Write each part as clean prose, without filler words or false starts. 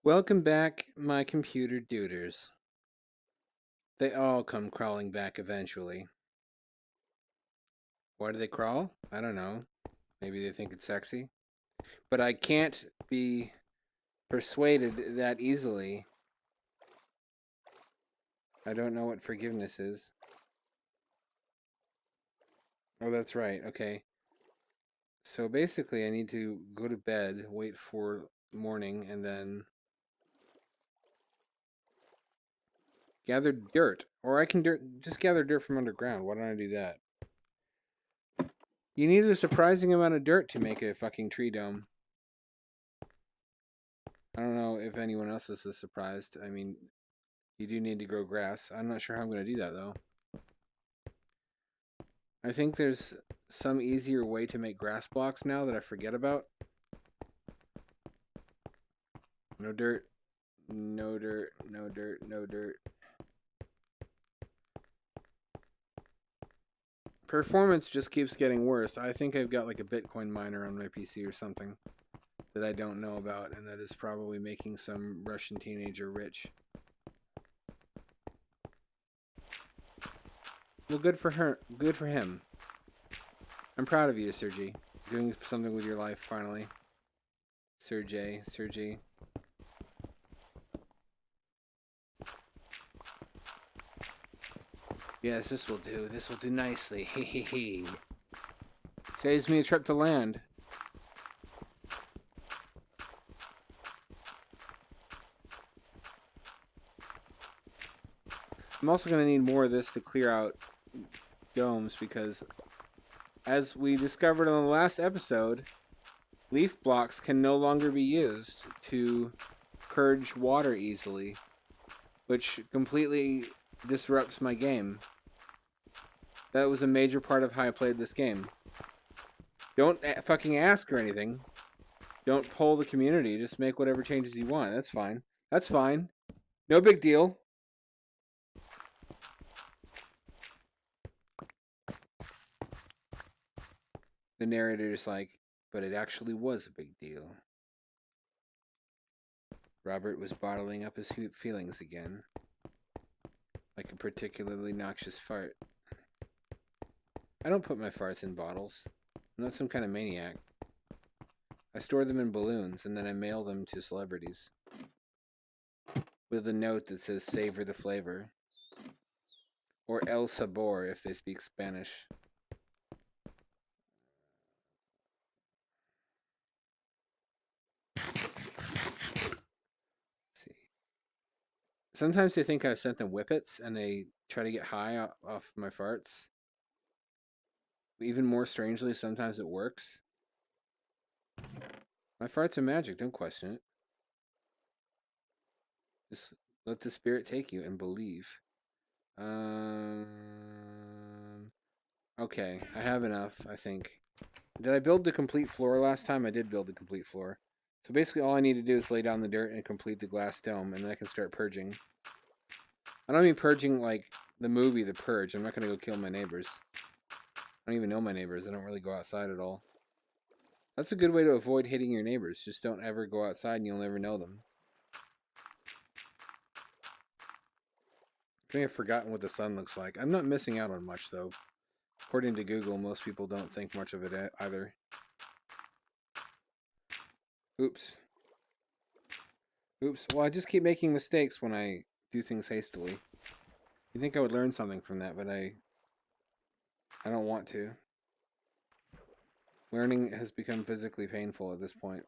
Welcome back, my computer duders. They all come crawling back eventually. Why do they crawl? I don't know. Maybe they think it's sexy. But I can't be persuaded that easily. I don't know what forgiveness is. Oh, that's right. Okay. So basically, I need to go to bed, wait for morning, and then gather dirt. Or I can just gather dirt from underground. Why don't I do that? You need a surprising amount of dirt to make a fucking tree dome. I don't know if anyone else is surprised. I mean, you do need to grow grass. I'm not sure how I'm going to do that, though. I think there's some easier way to make grass blocks now that I forget about. No dirt. No dirt. No dirt. No dirt. Performance just keeps getting worse. I think I've got like a Bitcoin miner on my PC or something that I don't know about, and that is probably making some Russian teenager rich. Well, good for her. Good for him. I'm proud of you, Sergey. Doing something with your life finally. Sergey. Yes, this will do. This will do nicely. Hee. Saves me a trip to land. I'm also going to need more of this to clear out domes because, as we discovered on the last episode, leaf blocks can no longer be used to purge water easily, which completely disrupts my game. That was a major part of how I played this game. Don't fucking ask or anything. Don't poll the community. Just make whatever changes you want. That's fine. That's fine. No big deal. The narrator is like, but it actually was a big deal. Robert was bottling up his feelings again. Like a particularly noxious fart. I don't put my farts in bottles. I'm not some kind of maniac. I store them in balloons and then I mail them to celebrities. With a note that says savor the flavor. Or el sabor if they speak Spanish. Sometimes they think I've sent them whippets and they try to get high off my farts. Even more strangely, sometimes it works. My farts are magic, don't question it. Just let the spirit take you and believe. Okay, I have enough, I think. Did I build the complete floor last time? I did build the complete floor. So basically all I need to do is lay down the dirt and complete the glass dome, and then I can start purging. I don't mean purging like the movie The Purge. I'm not going to go kill my neighbors. I don't even know my neighbors. I don't really go outside at all. That's a good way to avoid hitting your neighbors. Just don't ever go outside and you'll never know them. I think I've forgotten what the sun looks like. I'm not missing out on much, though. According to Google, most people don't think much of it either. Oops. Well, I just keep making mistakes when I do things hastily. You'd think I would learn something from that, but I don't want to. Learning has become physically painful at this point.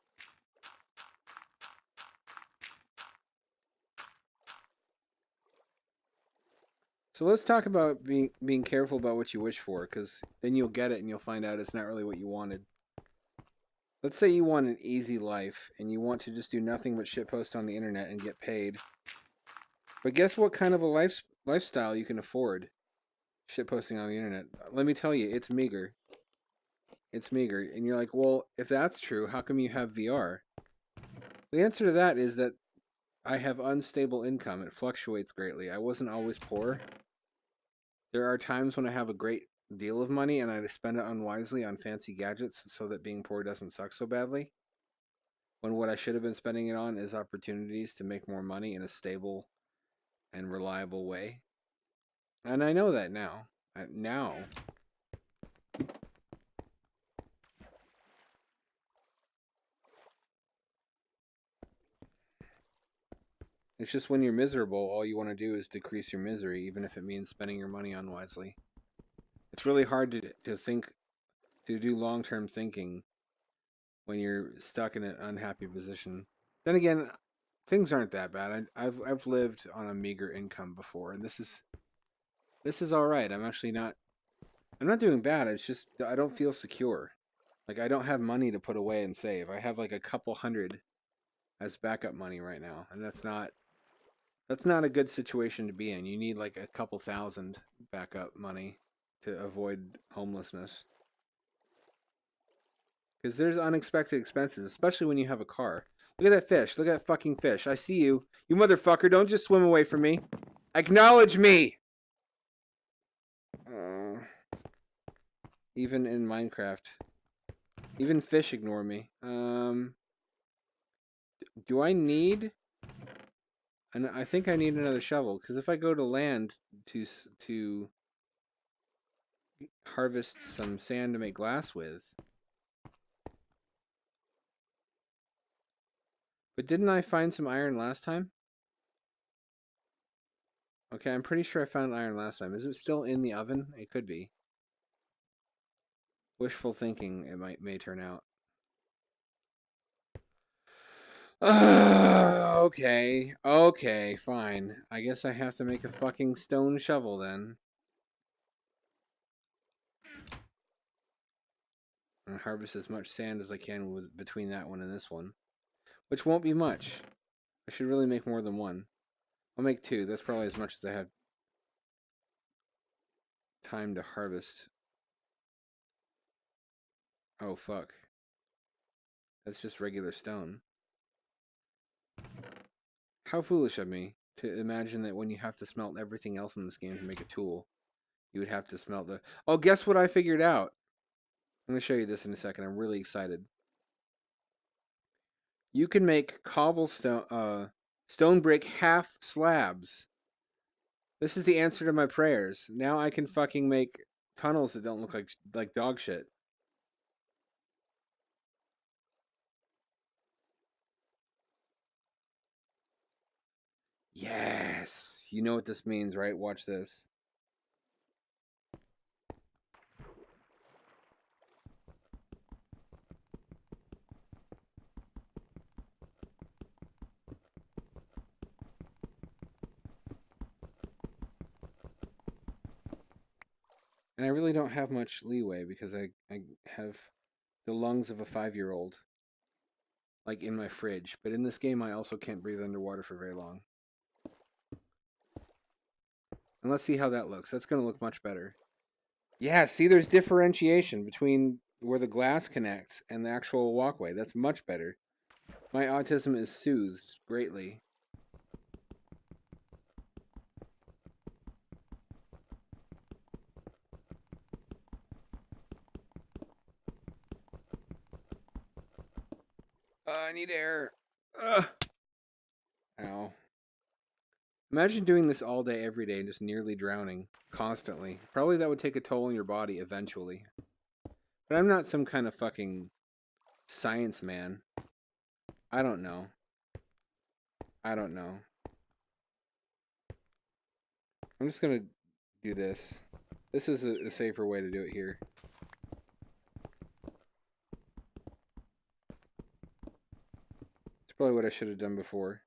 So let's talk about being careful about what you wish for, because then you'll get it and you'll find out it's not really what you wanted. Let's say you want an easy life and you want to just do nothing but shitpost on the internet and get paid. But guess what kind of a lifestyle you can afford shitposting on the internet? Let me tell you, it's meager. It's meager. And you're like, well, if that's true, how come you have VR? The answer to that is that I have unstable income. It fluctuates greatly. I wasn't always poor. There are times when I have a great deal of money and I spend it unwisely on fancy gadgets so that being poor doesn't suck so badly. when what I should have been spending it on is opportunities to make more money in a stable and reliable way. And I know that now. Now. It's just when you're miserable, all you want to do is decrease your misery, even if it means spending your money unwisely. It's really hard to think, to do long-term thinking when you're stuck in an unhappy position. Then again, things aren't that bad. I've lived on a meager income before, and this is all right. I'm not doing bad. It's just I don't feel secure. Like I don't have money to put away and save. I have like a couple hundred as backup money right now, and that's not a good situation to be in. You need like a couple thousand backup money to avoid homelessness. Because there's unexpected expenses, especially when you have a car. Look at that fish. Look at that fucking fish. I see you. You motherfucker. Don't just swim away from me. Acknowledge me! Even in Minecraft. Even fish ignore me. Do I need... And I think I need another shovel. Because if I go to land to harvest some sand to make glass with... But didn't I find some iron last time? Okay, I'm pretty sure I found iron last time. Is it still in the oven? It could be. Wishful thinking, it may turn out. Okay. Okay, fine. I guess I have to make a fucking stone shovel then. And harvest as much sand as I can between that one and this one. Which won't be much. I should really make more than one. I'll make two. That's probably as much as I have time to harvest. Oh, fuck. That's just regular stone. How foolish of me to imagine that when you have to smelt everything else in this game to make a tool, you would have to smelt the... Oh, guess what I figured out? I'm going to show you this in a second. I'm really excited. You can make cobblestone, stone brick half slabs. This is the answer to my prayers. Now I can fucking make tunnels that don't look like dog shit. Yes! You know what this means, right? Watch this. And I really don't have much leeway because I have the lungs of a 5-year-old. Like in my fridge. But in this game I also can't breathe underwater for very long. And let's see how that looks. That's going to look much better. Yeah, see, there's differentiation between where the glass connects and the actual walkway. That's much better. My autism is soothed greatly. I need air. Ugh. Ow. Imagine doing this all day, every day, and just nearly drowning constantly. Probably that would take a toll on your body eventually. But I'm not some kind of fucking science man. I don't know. I don't know. I'm just gonna do this. This is a safer way to do it here. It's probably what I should have done before.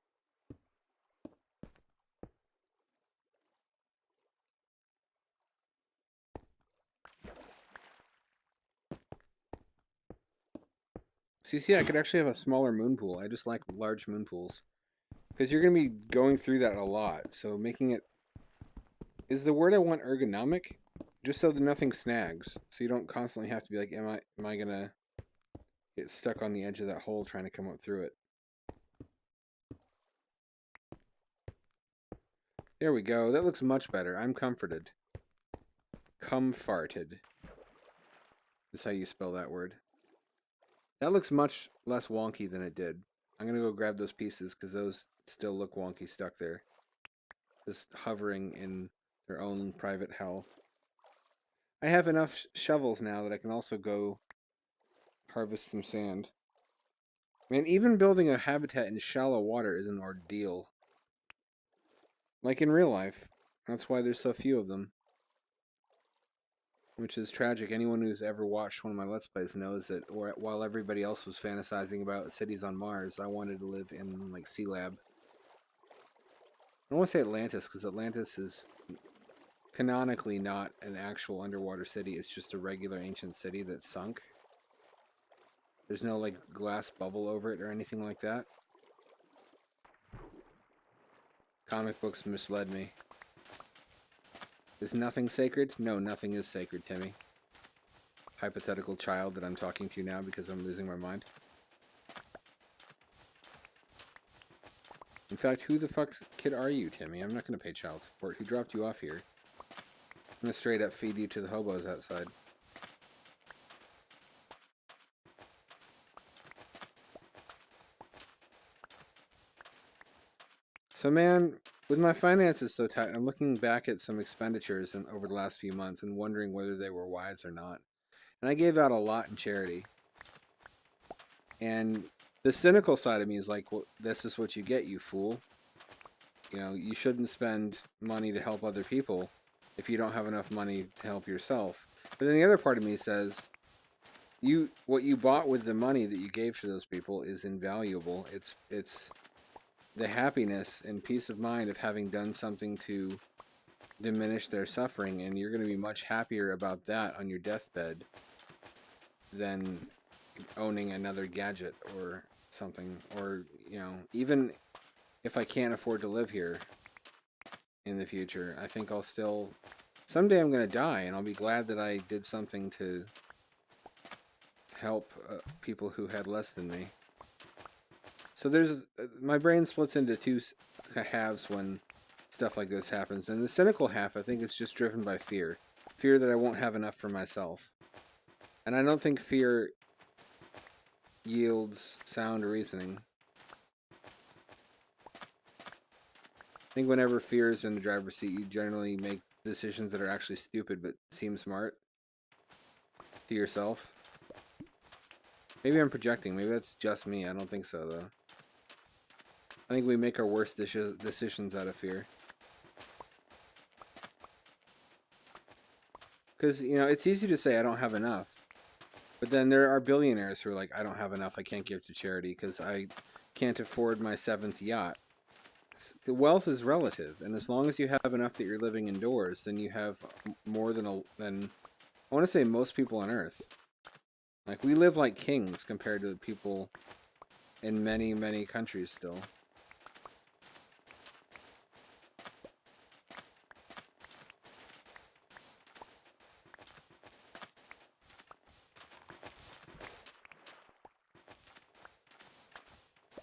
So you see, I could actually have a smaller moon pool. I just like large moon pools. Because you're going to be going through that a lot. So making it... Is the word I want ergonomic? Just so that nothing snags. So you don't constantly have to be like, am I going to get stuck on the edge of that hole trying to come up through it? There we go. That looks much better. I'm comforted. Comfarted. Is how you spell that word. That looks much less wonky than it did. I'm gonna go grab those pieces because those still look wonky stuck there. Just hovering in their own private hell. I have enough shovels now that I can also go harvest some sand. Man, even building a habitat in shallow water is an ordeal. Like in real life. That's why there's so few of them. Which is tragic. Anyone who's ever watched one of my Let's Plays knows that while everybody else was fantasizing about cities on Mars, I wanted to live in, like, Sea Lab. I don't want to say Atlantis, because Atlantis is canonically not an actual underwater city. It's just a regular ancient city that sunk. There's no, like, glass bubble over it or anything like that. Comic books misled me. Is nothing sacred? No, nothing is sacred, Timmy. Hypothetical child that I'm talking to now because I'm losing my mind. In fact, who the fuck's kid are you, Timmy? I'm not going to pay child support. Who dropped you off here? I'm going to straight up feed you to the hobos outside. So, man, with my finances so tight, I'm looking back at some expenditures over the last few months and wondering whether they were wise or not. And I gave out a lot in charity. And the cynical side of me is like, well, this is what you get, you fool. You know, you shouldn't spend money to help other people if you don't have enough money to help yourself. But then the other part of me says, what you bought with the money that you gave to those people is invaluable. It's the happiness and peace of mind of having done something to diminish their suffering, and you're going to be much happier about that on your deathbed than owning another gadget or something. Or, you know, even if I can't afford to live here in the future, I think I'll still... Someday I'm going to die, and I'll be glad that I did something to help people who had less than me. So there's... my brain splits into two halves when stuff like this happens. And the cynical half, I think, is just driven by fear. Fear that I won't have enough for myself. And I don't think fear yields sound reasoning. I think whenever fear is in the driver's seat, you generally make decisions that are actually stupid but seem smart to yourself. Maybe I'm projecting. Maybe that's just me. I don't think so, though. I think we make our worst decisions out of fear. Because, you know, it's easy to say I don't have enough. But then there are billionaires who are like, I don't have enough, I can't give to charity because I can't afford my 7th yacht. The wealth is relative, and as long as you have enough that you're living indoors, then you have more than I want to say most people on Earth. Like, we live like kings compared to the people in many, many countries still.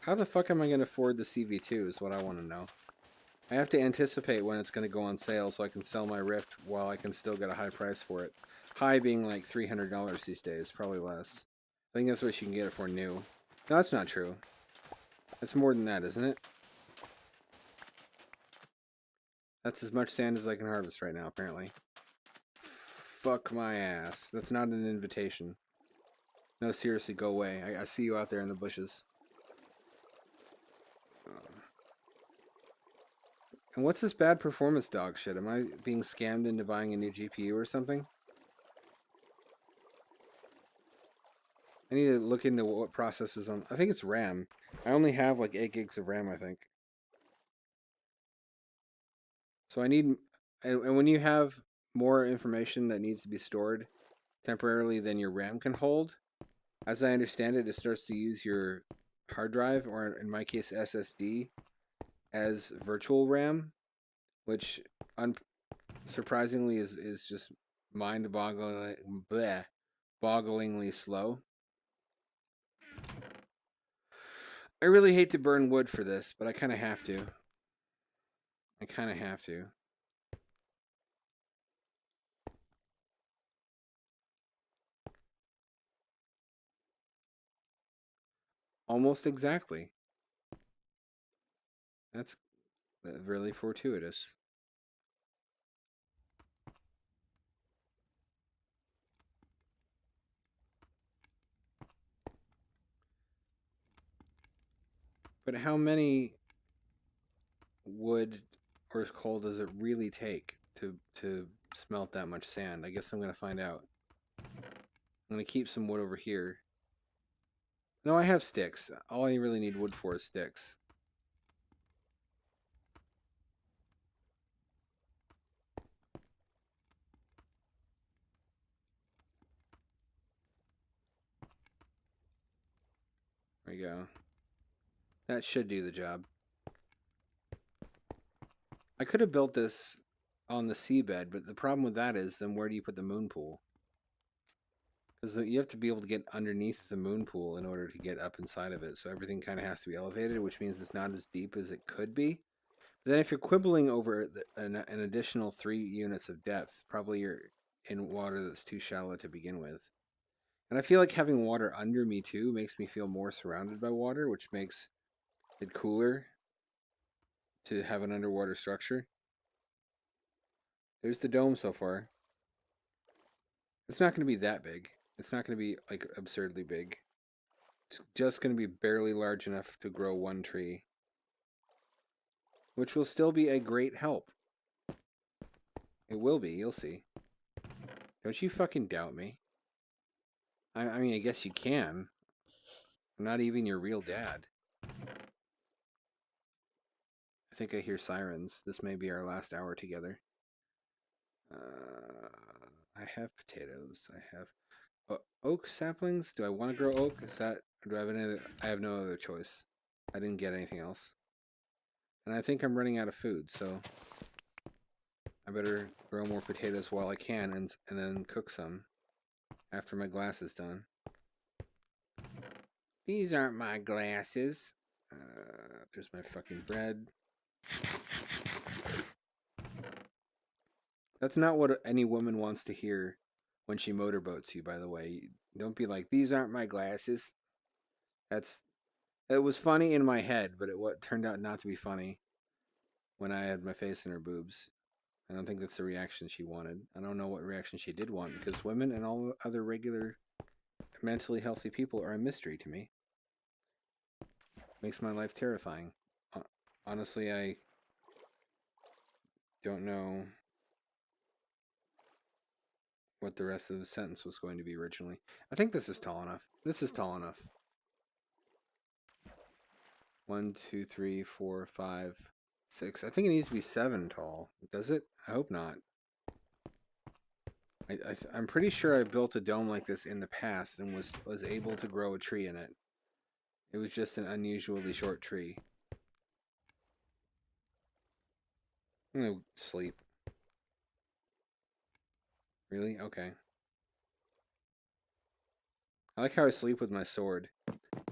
How the fuck am I going to afford the CV2 is what I want to know. I have to anticipate when it's going to go on sale so I can sell my Rift while I can still get a high price for it. High being like $300 these days, probably less. I think that's what you can get it for new. No, that's not true. That's more than that, isn't it? That's as much sand as I can harvest right now, apparently. Fuck my ass. That's not an invitation. No, seriously, go away. I see you out there in the bushes. And what's this bad performance dog shit? Am I being scammed into buying a new GPU or something? I need to look into what processes on... I think it's RAM. I only have like 8 gigs of RAM, I think. So I need... And when you have more information that needs to be stored temporarily than your RAM can hold, as I understand it, it starts to use your hard drive, or in my case SSD, as virtual RAM, which surprisingly is just bogglingly slow. I really hate to burn wood for this, but I kind of have to. I kind of have to. Almost exactly. That's really fortuitous. But how many wood or coal does it really take to smelt that much sand? I guess I'm gonna find out. I'm gonna keep some wood over here. No, I have sticks. All I really need wood for is sticks. There we go. That should do the job. I could have built this on the seabed, but the problem with that is then where do you put the moon pool? Because you have to be able to get underneath the moon pool in order to get up inside of it. So everything kind of has to be elevated, which means it's not as deep as it could be. But then if you're quibbling over an additional 3 units of depth, probably you're in water that's too shallow to begin with. And I feel like having water under me too makes me feel more surrounded by water, which makes it cooler to have an underwater structure. There's the dome so far. It's not going to be that big. It's not going to be like absurdly big. It's just going to be barely large enough to grow one tree, which will still be a great help. It will be, you'll see. Don't you fucking doubt me. I mean, I guess you can. I'm not even your real dad. I think I hear sirens. This may be our last hour together. I have potatoes. I have oak saplings. Do I want to grow oak? Is that? Or do I have any other? I have no other choice. I didn't get anything else, and I think I'm running out of food. So I better grow more potatoes while I can, and then cook some after my glass is done. These aren't my glasses. There's my fucking bread. That's not what any woman wants to hear when she motorboats you, by the way. Don't be like, these aren't my glasses. It was funny in my head, but what turned out not to be funny when I had my face in her boobs. I don't think that's the reaction she wanted. I don't know what reaction she did want, because women and all other regular mentally healthy people are a mystery to me. Makes my life terrifying. Honestly, I don't know what the rest of the sentence was going to be originally. I think this is tall enough. This is tall enough. 1, 2, 3, 4, 5, 6. I think it needs to be 7 tall. Does it? I hope not. I'm pretty sure I built a dome like this in the past and was able to grow a tree in it. It was just an unusually short tree. I'm gonna sleep. Really? Okay. I like how I sleep with my sword.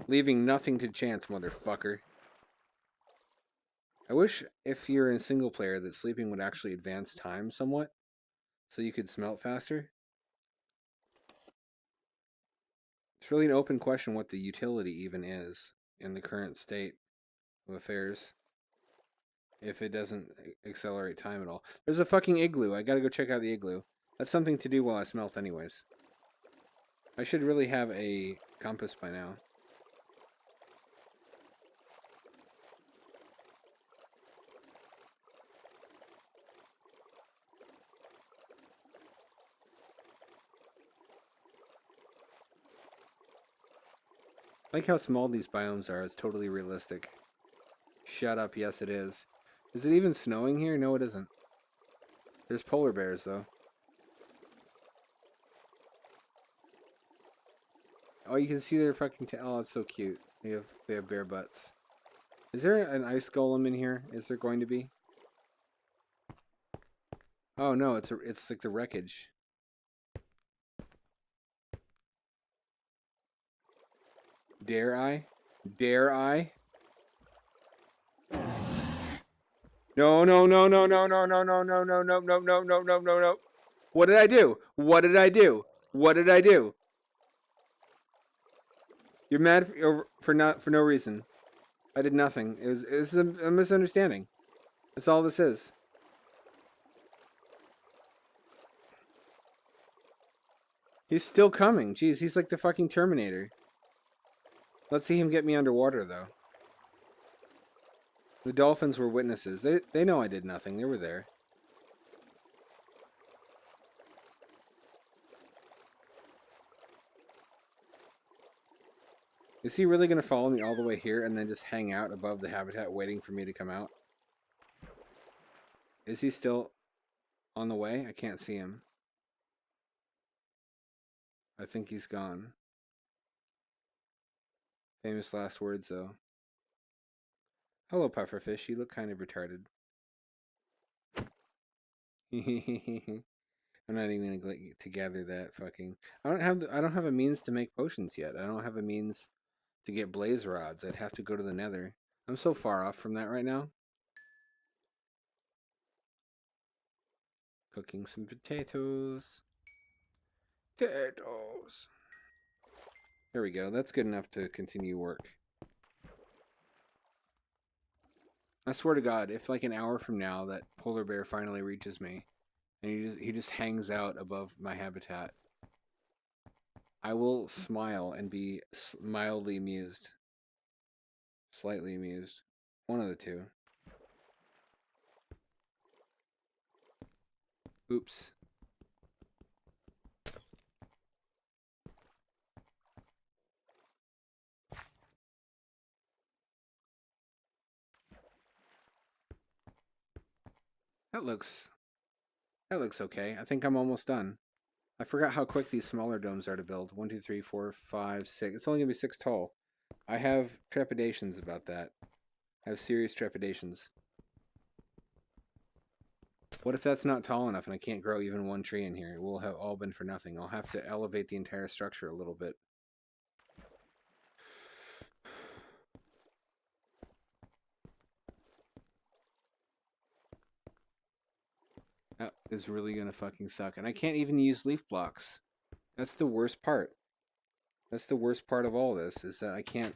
Leaving nothing to chance, motherfucker. I wish if you're in single player that sleeping would actually advance time somewhat, so you could smelt faster. It's really an open question what the utility even is in the current state of affairs. If it doesn't accelerate time at all. There's a fucking igloo. I gotta go check out the igloo. That's something to do while I smelt anyways. I should really have a compass by now. I like how small these biomes are. It's totally realistic. Shut up. Yes, it is. Is it even snowing here? No, it isn't. There's polar bears, though. Oh, you can see their fucking tail. Oh, it's so cute. They have bear butts. Is there an ice golem in here? Is there going to be? Oh no, it's like the wreckage. Dare I? Dare I? No, no, no, no, no, no, no, no, no, no, no, no, no, no, no, no, no. What did I do? What did I do? What did I do? You're mad for no reason. I did nothing. It's a misunderstanding. That's all this is. He's still coming. Jeez, he's like the fucking Terminator. Let's see him get me underwater, though. The dolphins were witnesses. They know I did nothing. They were there. Is he really going to follow me all the way here and then just hang out above the habitat waiting for me to come out? Is he still on the way? I can't see him. I think he's gone. Famous last words, though. Hello, pufferfish. You look kind of retarded. I'm not even gonna to gather that fucking. I don't have a means to make potions yet. I don't have a means to get blaze rods. I'd have to go to the Nether. I'm so far off from that right now. Cooking some potatoes. Potatoes. There we go. That's good enough to continue work. I swear to God, if like an hour from now that polar bear finally reaches me, and he just hangs out above my habitat, I will smile and be mildly amused. Slightly amused. One of the two. Oops. That looks okay. I think I'm almost done. I forgot how quick these smaller domes are to build. 1, 2, 3, 4, 5, 6. It's only gonna be 6 tall. I have trepidations about that. I have serious trepidations. What if that's not tall enough and I can't grow even one tree in here? It will have all been for nothing. I'll have to elevate the entire structure a little bit. That is really gonna fucking suck. And I can't even use leaf blocks. That's the worst part. That's the worst part of all this, is that I can't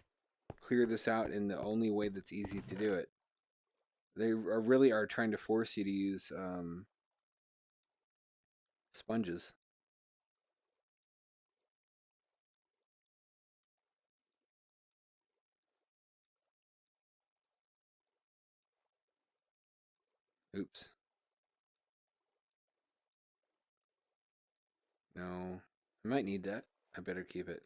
clear this out in the only way that's easy to do it. They really are trying to force you to use sponges. Oops. No. I might need that. I better keep it.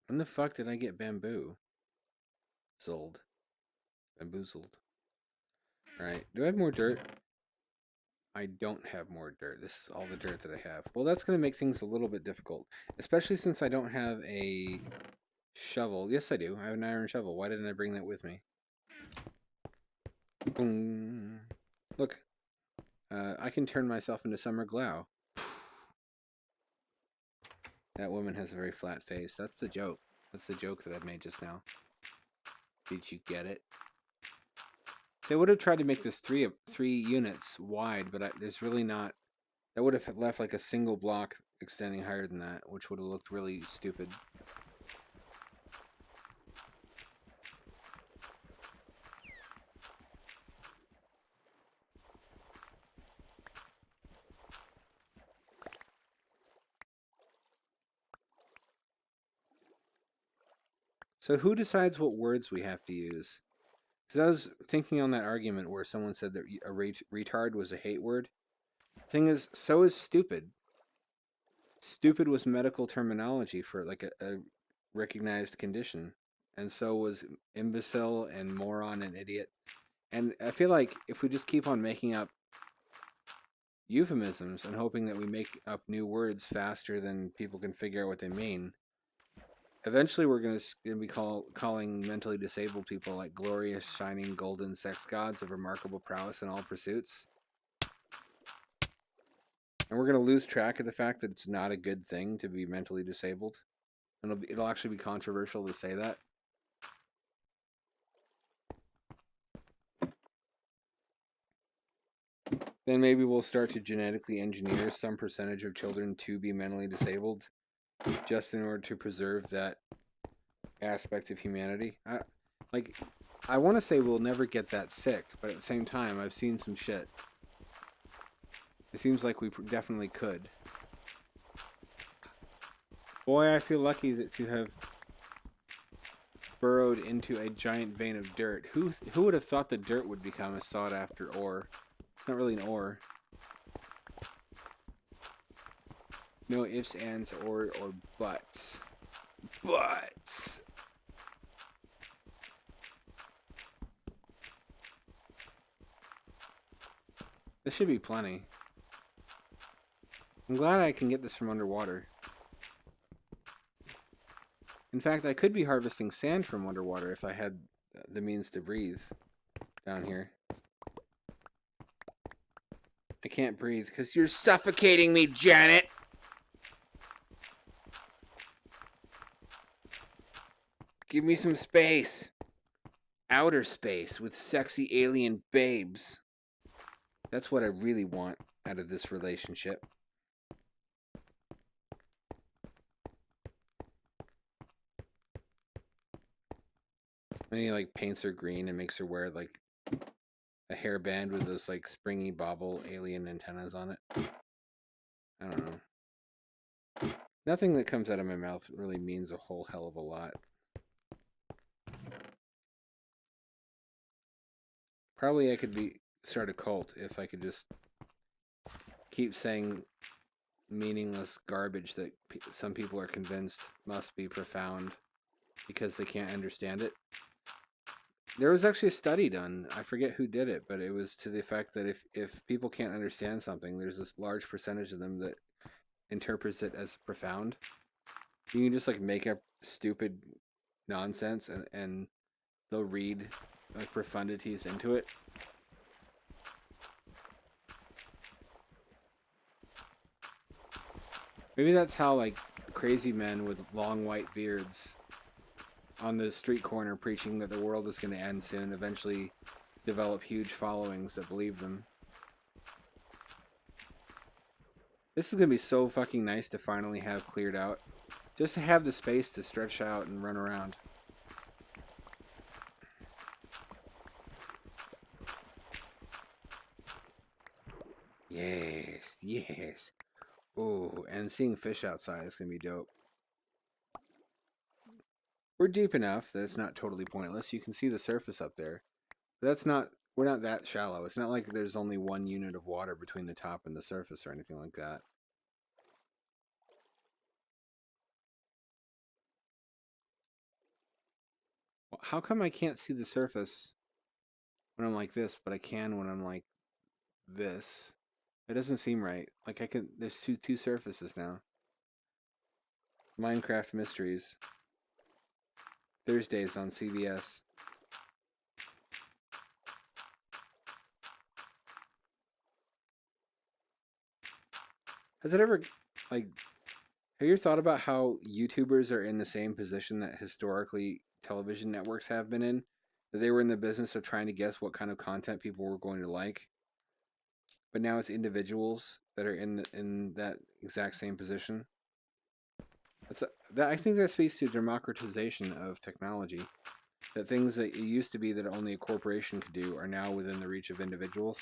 When the fuck did I get bamboo? Sold. Bamboozled. Alright. Do I have more dirt? I don't have more dirt. This is all the dirt that I have. Well, that's going to make things a little bit difficult. Especially since I don't have a shovel. Yes, I do. I have an iron shovel. Why didn't I bring that with me? Boom. Look. I can turn myself into Summer Glow. That woman has a very flat face. That's the joke. That's the joke that I've made just now. Did you get it? So I would have tried to make this three units wide, but there's really not. That would have left like a single block extending higher than that, which would have looked really stupid. So who decides what words we have to use? Because I was thinking on that argument where someone said that a retard was a hate word. Thing is, so is stupid. Stupid was medical terminology for like a recognized condition. And so was imbecile and moron and idiot. And I feel like if we just keep on making up euphemisms and hoping that we make up new words faster than people can figure out what they mean, eventually we're going to be calling mentally disabled people like glorious, shining, golden sex gods of remarkable prowess in all pursuits. And we're going to lose track of the fact that it's not a good thing to be mentally disabled. And it'll actually be controversial to say that. Then maybe we'll start to genetically engineer some percentage of children to be mentally disabled, just in order to preserve that aspect of humanity. I want to say we'll never get that sick, but at the same time, I've seen some shit. It seems like we definitely could. Boy, I feel lucky to have burrowed into a giant vein of dirt. Who would have thought the dirt would become a sought-after ore? It's not really an ore. No ifs, ands, or buts. Buts! This should be plenty. I'm glad I can get this from underwater. In fact, I could be harvesting sand from underwater if I had the means to breathe down here. I can't breathe because you're suffocating me, Janet! Give me some space. Outer space with sexy alien babes. That's what I really want out of this relationship. And he like paints her green and makes her wear like a hairband with those like springy bobble alien antennas on it. I don't know. Nothing that comes out of my mouth really means a whole hell of a lot. Probably I could start a cult if I could just keep saying meaningless garbage that some people are convinced must be profound because they can't understand it. There was actually a study done, I forget who did it, but it was to the effect that if people can't understand something, there's this large percentage of them that interprets it as profound. You can just like make up stupid nonsense and they'll read like profundities into it. Maybe that's how like crazy men with long white beards on the street corner preaching that the world is going to end soon eventually develop huge followings that believe them. This is going to be so fucking nice to finally have cleared out. Just to have the space to stretch out and run around. Yes, yes. Oh, and seeing fish outside is going to be dope. We're deep enough that it's not totally pointless. You can see the surface up there. But we're not that shallow. It's not like there's only 1 unit of water between the top and the surface or anything like that. Well, how come I can't see the surface when I'm like this, but I can when I'm like this? It doesn't seem right. Like there's two surfaces now. Minecraft Mysteries. Thursdays on CBS. Has it ever, like, have you thought about how YouTubers are in the same position that historically television networks have been in? That they were in the business of trying to guess what kind of content people were going to like. But now it's individuals that are in that exact same position. I think that speaks to democratization of technology. That things that it used to be that only a corporation could do are now within the reach of individuals.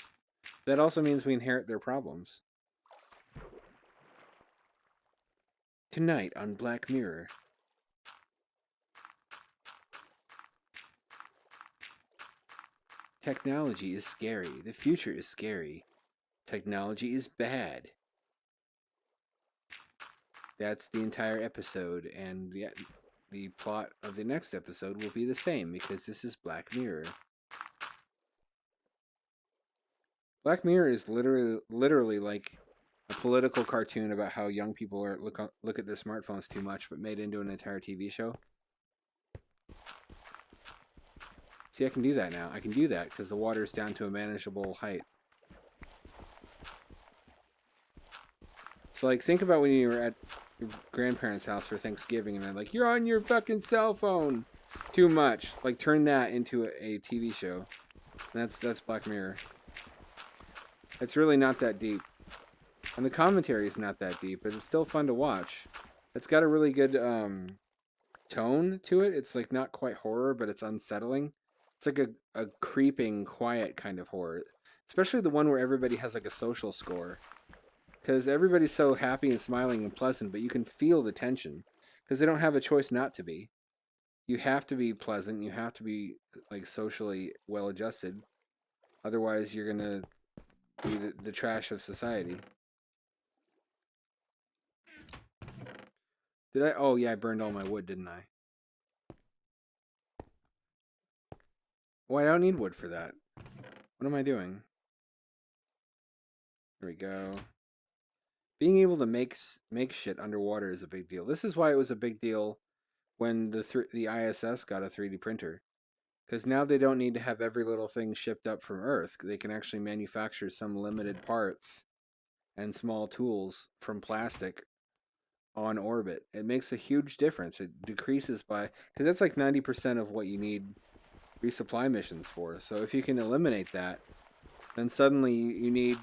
That also means we inherit their problems. Tonight on Black Mirror. Technology is scary. The future is scary. Technology is bad. That's the entire episode, and the plot of the next episode will be the same because this is Black Mirror. Black Mirror is literally like a political cartoon about how young people look at their smartphones too much, but made into an entire TV show. See, I can do that now. I can do that because the water is down to a manageable height. So, like, think about when you were at your grandparents' house for Thanksgiving and they're like, you're on your fucking cell phone too much. Like, turn that into a TV show. And that's Black Mirror. It's really not that deep. And the commentary is not that deep, but it's still fun to watch. It's got a really good tone to it. It's like not quite horror, but it's unsettling. It's like a creeping, quiet kind of horror. Especially the one where everybody has like a social score. Because everybody's so happy and smiling and pleasant, but you can feel the tension. Because they don't have a choice not to be. You have to be pleasant. You have to be like socially well adjusted. Otherwise, you're gonna be the trash of society. Did I? Oh yeah, I burned all my wood, didn't I? Well, I don't need wood for that. What am I doing? There we go. Being able to make shit underwater is a big deal. This is why it was a big deal when the ISS got a 3D printer. Because now they don't need to have every little thing shipped up from Earth. They can actually manufacture some limited parts and small tools from plastic on orbit. It makes a huge difference. It decreases by, because that's like 90% of what you need resupply missions for. So if you can eliminate that, then suddenly you need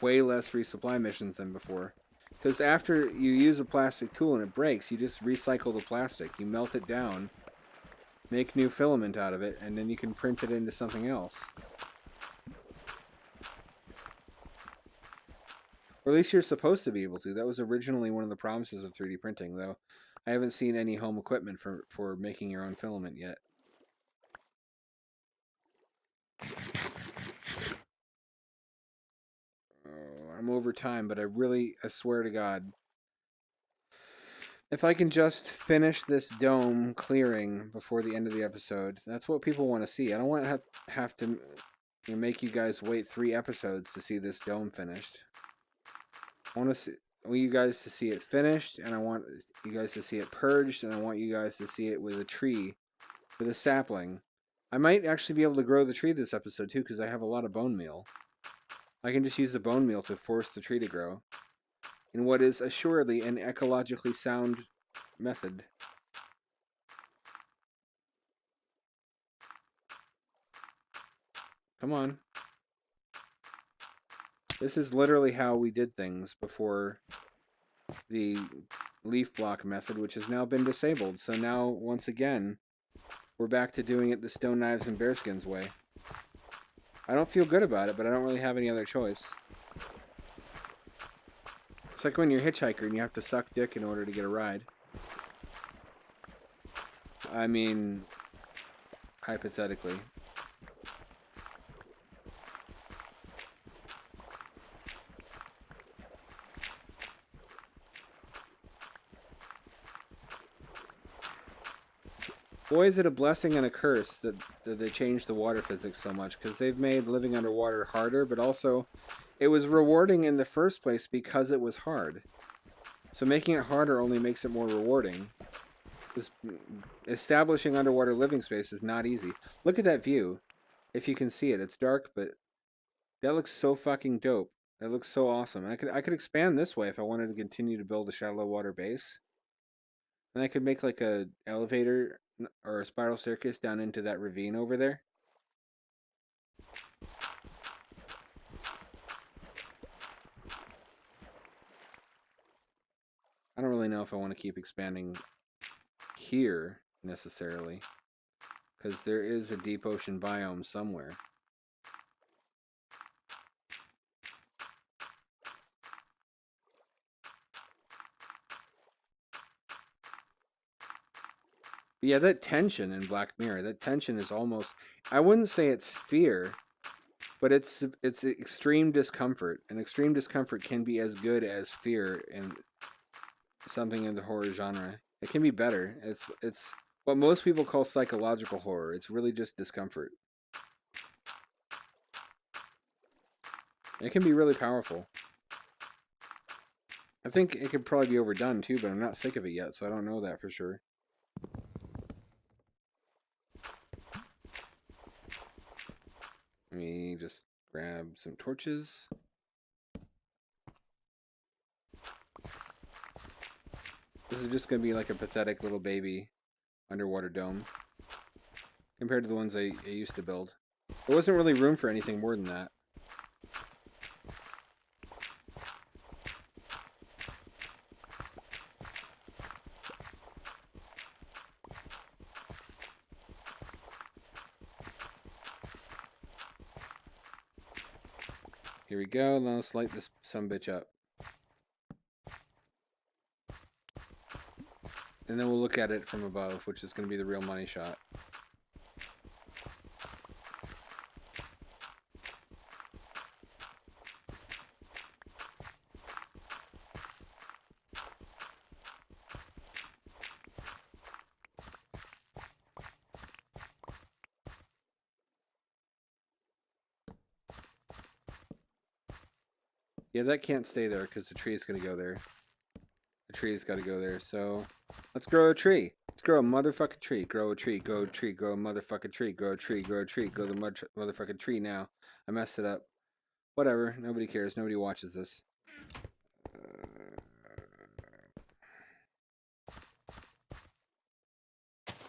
way less resupply missions than before. Because after you use a plastic tool and it breaks, you just recycle the plastic. You melt it down, make new filament out of it, and then you can print it into something else. Or at least you're supposed to be able to. That was originally one of the promises of 3D printing, though I haven't seen any home equipment for making your own filament yet. Oh, I'm over time, but I swear to God, if I can just finish this dome clearing before the end of the episode, that's what people want to see. I don't want to have to make you guys wait 3 episodes to see this dome finished. I want you guys to see it finished, and I want you guys to see it purged, and I want you guys to see it with a tree, with a sapling. I might actually be able to grow the tree this episode too, because I have a lot of bone meal. I can just use the bone meal to force the tree to grow in what is assuredly an ecologically sound method. Come on. This is literally how we did things before the leaf block method, which has now been disabled. So now, once again, we're back to doing it the stone knives and bearskins way. I don't feel good about it, but I don't really have any other choice. It's like when you're a hitchhiker and you have to suck dick in order to get a ride. I mean, hypothetically. Boy, is it a blessing and a curse that they changed the water physics so much, because they've made living underwater harder, but also it was rewarding in the first place because it was hard. So making it harder only makes it more rewarding. This establishing underwater living space is not easy. Look at that view. If you can see it, it's dark, but that looks so fucking dope. That looks so awesome. And I could expand this way if I wanted to continue to build a shallow water base. And I could make like a elevator or a spiral staircase down into that ravine over there. I don't really know if I want to keep expanding here necessarily, because there is a deep ocean biome somewhere. But yeah, that tension in Black Mirror, that tension is almost, I wouldn't say it's fear, but it's extreme discomfort. And extreme discomfort can be as good as fear in something in the horror genre. It can be better. It's what most people call psychological horror. It's really just discomfort. It can be really powerful. I think it could probably be overdone too, but I'm not sick of it yet, so I don't know that for sure. Let me just grab some torches. This is just going to be like a pathetic little baby underwater dome compared to the ones I used to build. There wasn't really room for anything more than that. Here we go. Now let's light this sumbitch up. And then we'll look at it from above, which is going to be the real money shot. Yeah, that can't stay there because the tree is going to go there. The tree's got to go there. So let's grow a tree. Let's grow a motherfucking tree. Grow a tree. Grow a tree. Grow a motherfucking tree. Grow a tree. Grow a tree. Grow the motherfucking tree now. I messed it up. Whatever. Nobody cares. Nobody watches this.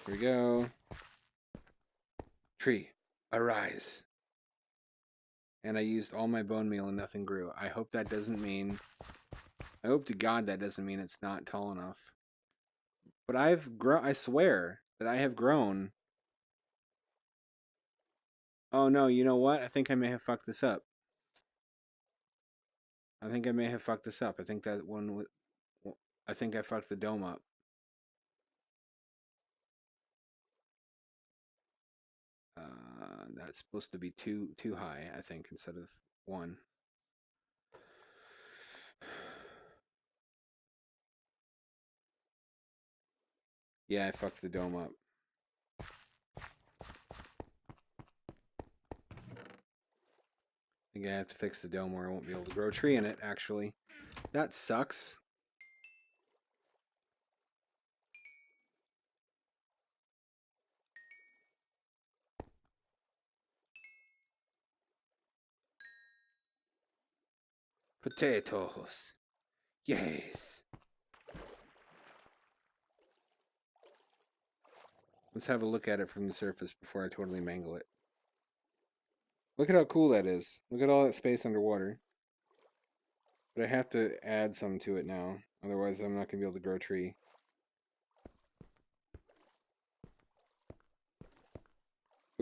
Here we go. Tree, arise. And I used all my bone meal and nothing grew. I hope that doesn't mean... I hope to God that doesn't mean it's not tall enough. But I've grown... I swear that I have grown... Oh no, you know what? I think I may have fucked this up. I think I may have fucked this up. I think that one... I think I fucked the dome up. That's supposed to be too high, I think, instead of 1. Yeah, I fucked the dome up. I think I have to fix the dome or I won't be able to grow a tree in it, actually. That sucks. Potatoes. Yes. Let's have a look at it from the surface before I totally mangle it. Look at how cool that is. Look at all that space underwater. But I have to add some to it now. Otherwise, I'm not going to be able to grow a tree.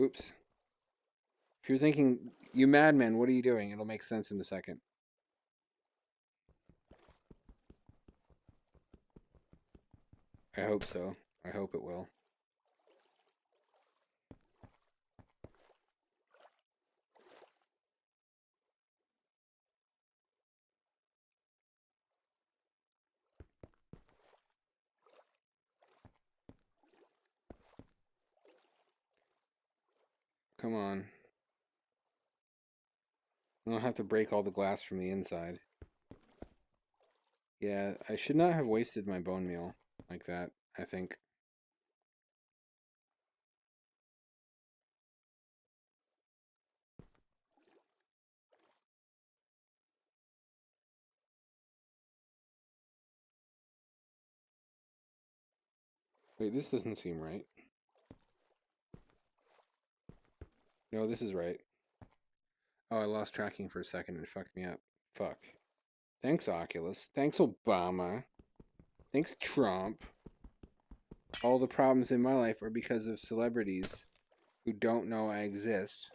Oops. If you're thinking, you madman, what are you doing? It'll make sense in a second. I hope so. I hope it will. Come on. I don't have to break all the glass from the inside. Yeah, I should not have wasted my bone meal like that, I think. Wait, this doesn't seem right. No, this is right. Oh, I lost tracking for a second and it fucked me up. Fuck. Thanks, Oculus. Thanks, Obama. Thanks, Trump. All the problems in my life are because of celebrities who don't know I exist.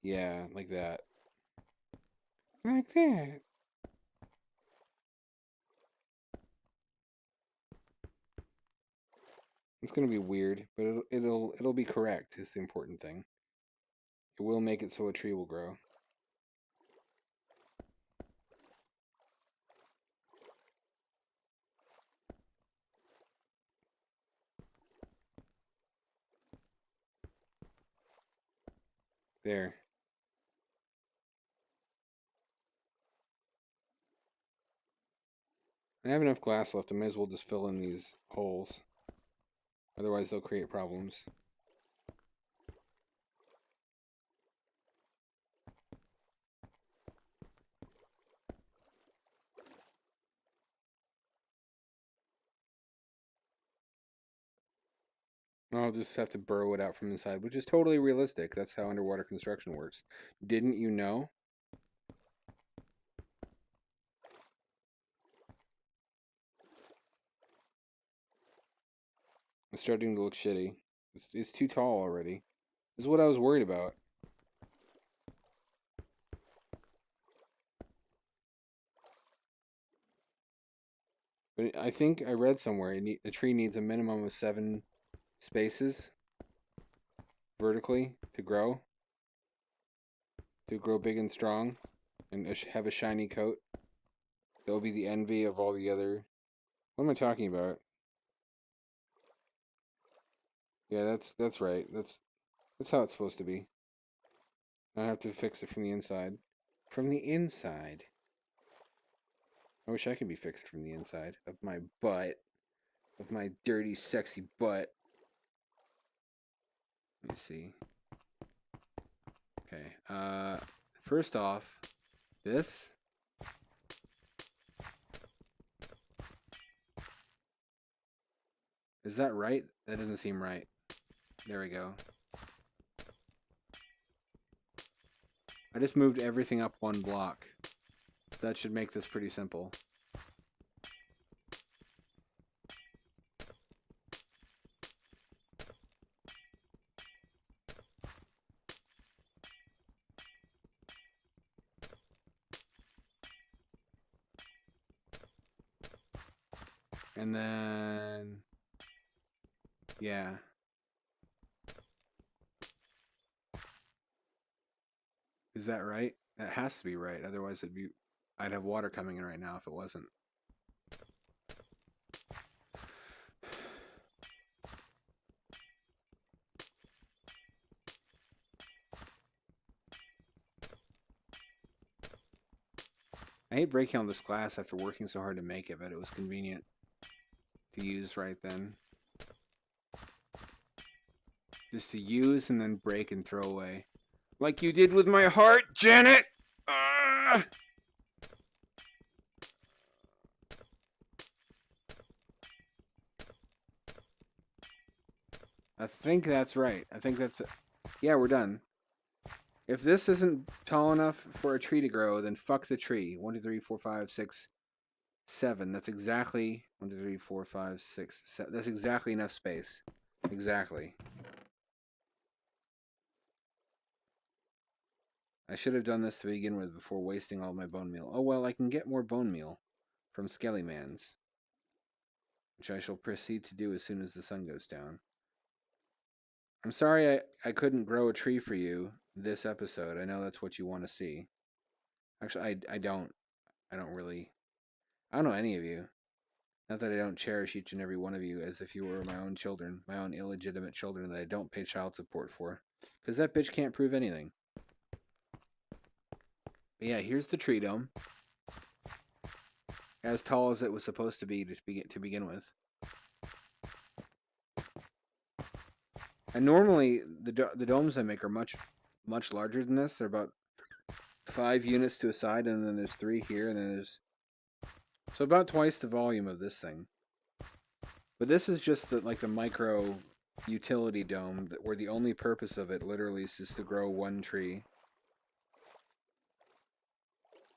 Yeah, like that. Like that. It's gonna be weird, but it'll be correct. Is the important thing. It will make it so a tree will grow. There. I have enough glass left. I may as well just fill in these holes. Otherwise, they'll create problems. I'll just have to burrow it out from inside, which is totally realistic. That's how underwater construction works. Didn't you know? It's starting to look shitty. It's too tall already. This is what I was worried about. But I think I read somewhere the tree needs a minimum of 7 spaces vertically to grow big and strong, and have a shiny coat. That will be the envy of all the other. What am I talking about? Yeah, that's right. That's how it's supposed to be. I have to fix it from the inside. From the inside. I wish I could be fixed from the inside of my butt, of my dirty, sexy butt. Let me see. Okay. First off, this. Is that right? That doesn't seem right. There we go. I just moved everything up 1 block. That should make this pretty simple. And then, yeah. Is that right? That has to be right. Otherwise, I'd have water coming in right now if it wasn't. I hate breaking all this glass after working so hard to make it, but it was convenient to use right then. Just to use and then break and throw away. Like you did with my heart, Janet! Ah! I think that's right. I think that's... Yeah, we're done. If this isn't tall enough for a tree to grow, then fuck the tree. 1, 2, 3, 4, 5, 6, 7. That's exactly 1, 2, 3, 4, 5, 6, 7. That's exactly enough space. Exactly. I should have done this to begin with before wasting all my bone meal. Oh well, I can get more bone meal from Skellymans, which I shall proceed to do as soon as the sun goes down. I'm sorry I couldn't grow a tree for you this episode. I know that's what you want to see. Actually, I don't. I don't really. I don't know any of you. Not that I don't cherish each and every one of you as if you were my own children, my own illegitimate children that I don't pay child support for. Because that bitch can't prove anything. But yeah, here's the tree dome. As tall as it was supposed to be to begin with. And normally, the domes I make are much larger than this. They're about 5 units to a side, and then there's 3 here, and then there's... So about twice the volume of this thing. But this is just the micro utility dome, where the only purpose of it literally is just to grow 1 tree.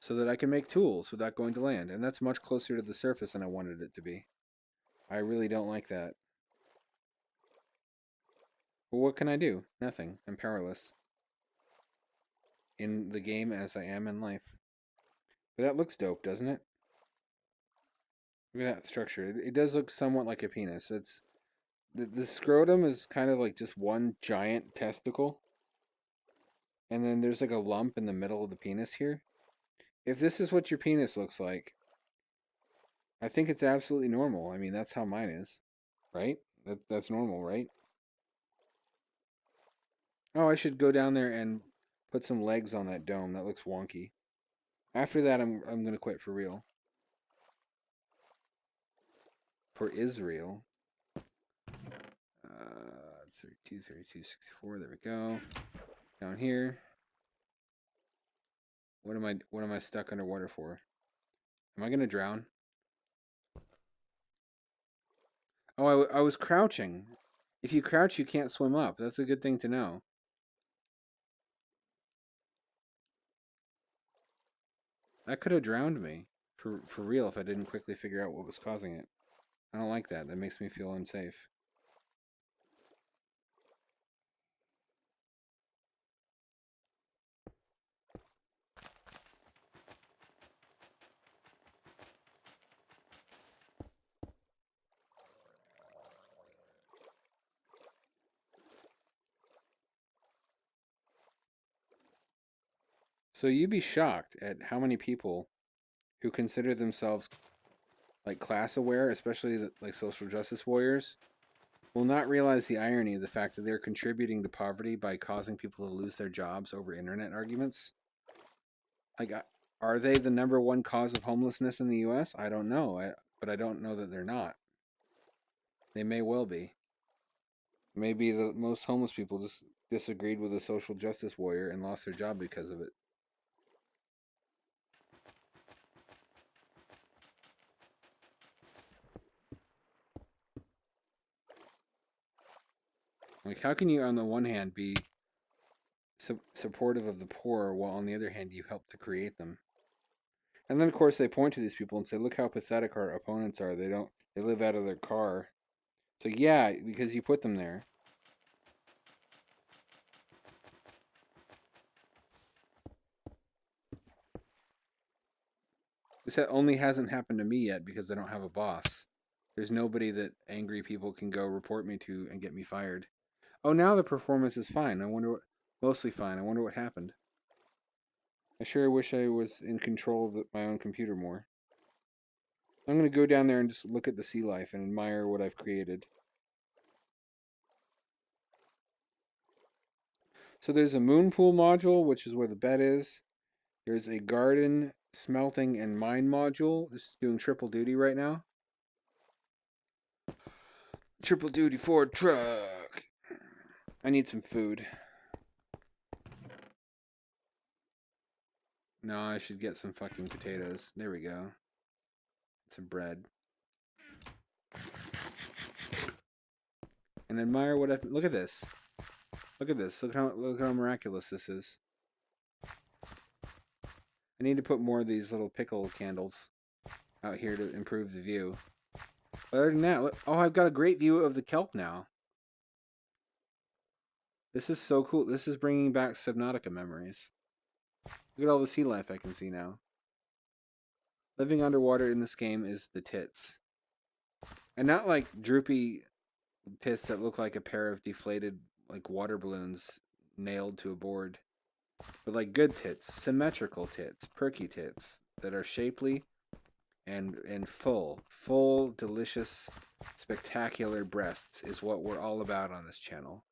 So that I can make tools without going to land. And that's much closer to the surface than I wanted it to be. I really don't like that. But what can I do? Nothing. I'm powerless. In the game as I am in life. But that looks dope, doesn't it? Look at that structure. It does look somewhat like a penis. It's the scrotum is kind of like just one giant testicle. And then there's like a lump in the middle of the penis here. If this is what your penis looks like, I think it's absolutely normal. I mean, that's how mine is. Right? That's normal, right? Oh, I should go down there and put some legs on that dome. That looks wonky. After that, I'm gonna quit for real. For Israel. 32, 32, 64. There we go. Down here. What am I stuck underwater for? Am I gonna drown? Oh, I was crouching. If you crouch, you can't swim up. That's a good thing to know. That could have drowned me. For real, if I didn't quickly figure out what was causing it. I don't like that. That makes me feel unsafe. So you'd be shocked at how many people who consider themselves like class aware, especially like social justice warriors, will not realize the irony of the fact that they're contributing to poverty by causing people to lose their jobs over internet arguments. Like, are they the number one cause of homelessness in the U.S.? I don't know, but I don't know that they're not. They may well be. Maybe the most homeless people just disagreed with a social justice warrior and lost their job because of it. Like, how can you, on the one hand, be supportive of the poor while on the other hand you help to create them? And then, of course, they point to these people and say, "Look how pathetic our opponents are. They live out of their car." So yeah, because you put them there. This only hasn't happened to me yet because I don't have a boss. There's nobody that angry people can go report me to and get me fired. Oh, now the performance is fine. I wonder what, mostly fine. I wonder what happened. I sure wish I was in control of my own computer more. I'm going to go down there and just look at the sea life and admire what I've created. So there's a moon pool module, which is where the bed is. There's a garden, smelting, and mine module. Just doing triple duty right now. Triple duty Ford truck. I need some food. No, I should get some fucking potatoes. There we go. Some bread. And admire what I've... Look at this. Look at this. Look how miraculous this is. I need to put more of these little pickle candles out here to improve the view. But other than that, look, oh, I've got a great view of the kelp now. This is so cool. This is bringing back Subnautica memories. Look at all the sea life I can see now. Living underwater in this game is the tits. And not like droopy tits that look like a pair of deflated like water balloons nailed to a board. But like good tits, symmetrical tits, perky tits that are shapely and full, delicious, spectacular breasts is what we're all about on this channel.